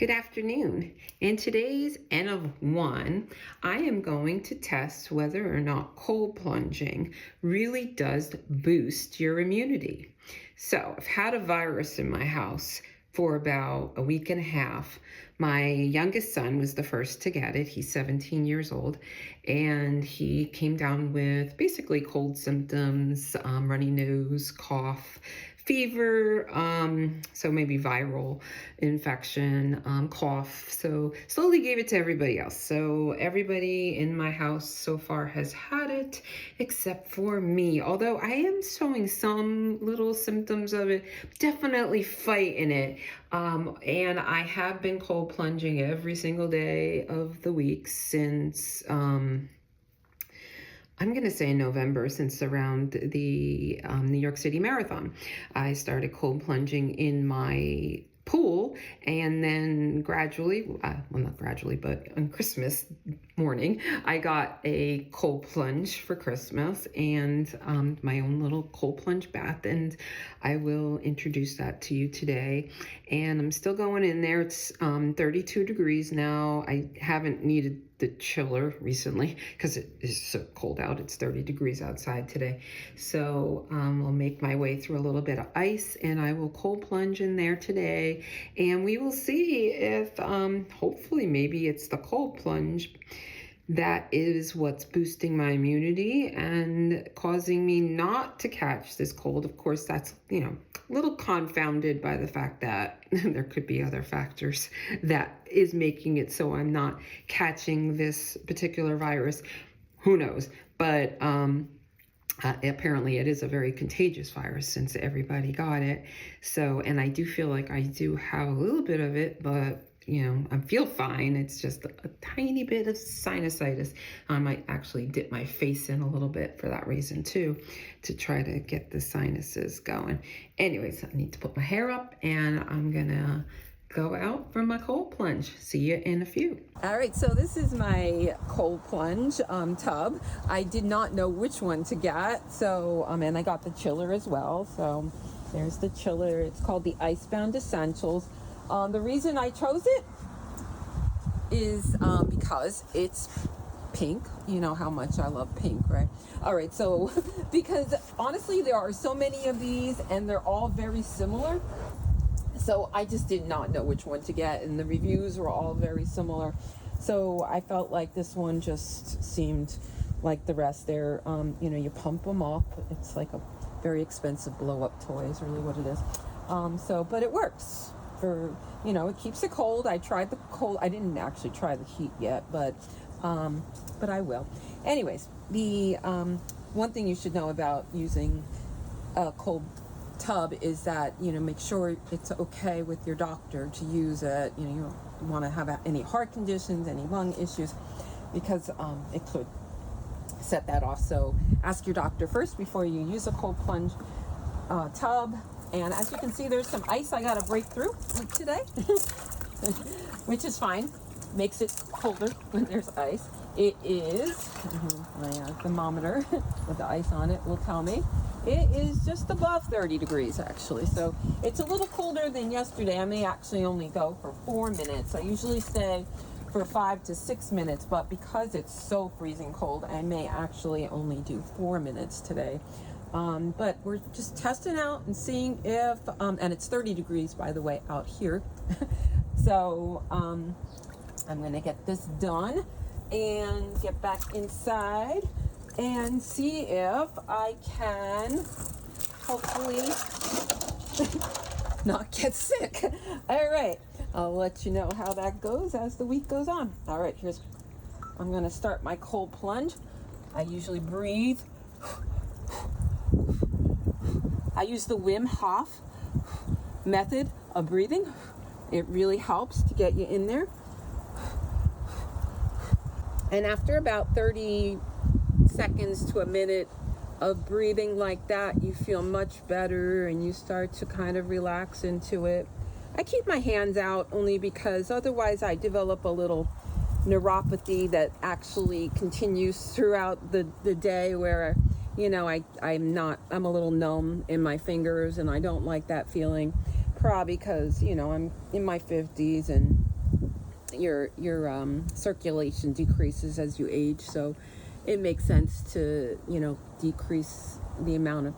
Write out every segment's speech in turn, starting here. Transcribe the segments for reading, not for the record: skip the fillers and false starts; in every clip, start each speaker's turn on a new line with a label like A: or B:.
A: Good afternoon. In today's N of 1, I am going to test whether or not cold plunging really does boost your immunity. So, I've had a virus in my house for about a week and a half. My youngest son was the first to get it. He's 17 years old, and he came down with basically cold symptoms, runny nose, cough, fever, so maybe viral infection, cough. So slowly gave it to everybody else. So everybody in my house so far has had it except for me. Although I am showing some little symptoms of it, definitely fighting it. And I have been cold plunging every single day of the week since I'm going to say November, since around the New York City Marathon. I started cold plunging in my pool, and then gradually, well, not gradually, but on Christmas morning, I got a cold plunge for Christmas and my own little cold plunge bath, and I will introduce that to you today. And I'm still going in there. It's 32 degrees now. I haven't needed the chiller recently because it is so cold out. It's 30 degrees outside today. So I'll make my way through a little bit of ice, and I will cold plunge in there today, and we will see if hopefully maybe it's the cold plunge that is what's boosting my immunity and causing me not to catch this cold. Of course, that's, a little confounded by the fact that there could be other factors that is making it so I'm not catching this particular virus. Who knows? But apparently it is a very contagious virus since everybody got it. So, and I do feel like I do have a little bit of it, but I feel fine. It's just a tiny bit of sinusitis. I might actually dip my face in a little bit for that reason too, to try to get the sinuses going. Anyways, I need to put my hair up, and I'm gonna go out for my cold plunge. See you in a few. All right, so this is my cold plunge tub. I did not know which one to get, so and I got the chiller as well. So there's the chiller. It's called the Icebound Essentials. The reason I chose it is because it's pink. You know how much I love pink, right? All right, so because honestly, there are so many of these and they're all very similar. So I just did not know which one to get, and the reviews were all very similar. So I felt like this one just seemed like the rest. They're, you pump them up. It's like a very expensive blow-up toy is really what it is. But it works. It keeps it cold. I tried the cold. I didn't actually try the heat yet, but I will. Anyways, the one thing you should know about using a cold tub is that make sure it's okay with your doctor to use it. You don't want to have any heart conditions, any lung issues, because it could set that off. So ask your doctor first before you use a cold plunge tub. And as you can see, there's some ice I got to break through today, which is fine. Makes it colder when there's ice. It is, my thermometer with the ice on it will tell me, it is just above 30 degrees actually. So it's a little colder than yesterday. I may actually only go for 4 minutes. I usually stay for 5 to 6 minutes, but because it's so freezing cold, I may actually only do 4 minutes today. But we're just testing out and seeing if, and it's 30 degrees, by the way, out here. So I'm going to get this done and get back inside and see if I can hopefully not get sick. All right. I'll let you know how that goes as the week goes on. All right. I'm going to start my cold plunge. I usually breathe. I use the Wim Hof method of breathing. It really helps to get you in there. And after about 30 seconds to a minute of breathing like that, you feel much better and you start to kind of relax into it. I keep my hands out only because otherwise I develop a little neuropathy that actually continues throughout the day where I'm a little numb in my fingers, and I don't like that feeling, probably because, I'm in my 50s and
B: your circulation decreases as you age. So it makes sense to, decrease the amount of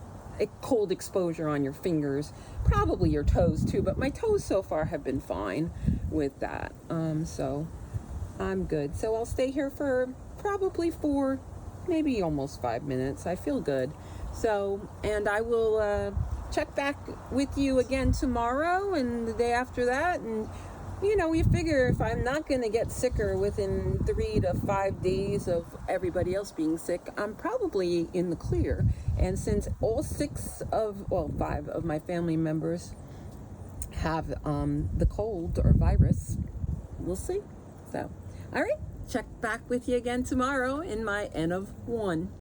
B: cold exposure on your fingers, probably your toes too, but my toes so far have been fine with that. So I'm good. So I'll stay here for probably 4, maybe almost 5 minutes. I feel good. So, and I will check back with you again tomorrow and the day after that. And, you figure if I'm not going to get sicker within 3 to 5 days of everybody else being sick, I'm probably in the clear. And since all 5 of my family members have the cold or virus, we'll see. So, all right, check back with you again tomorrow in my N of 1.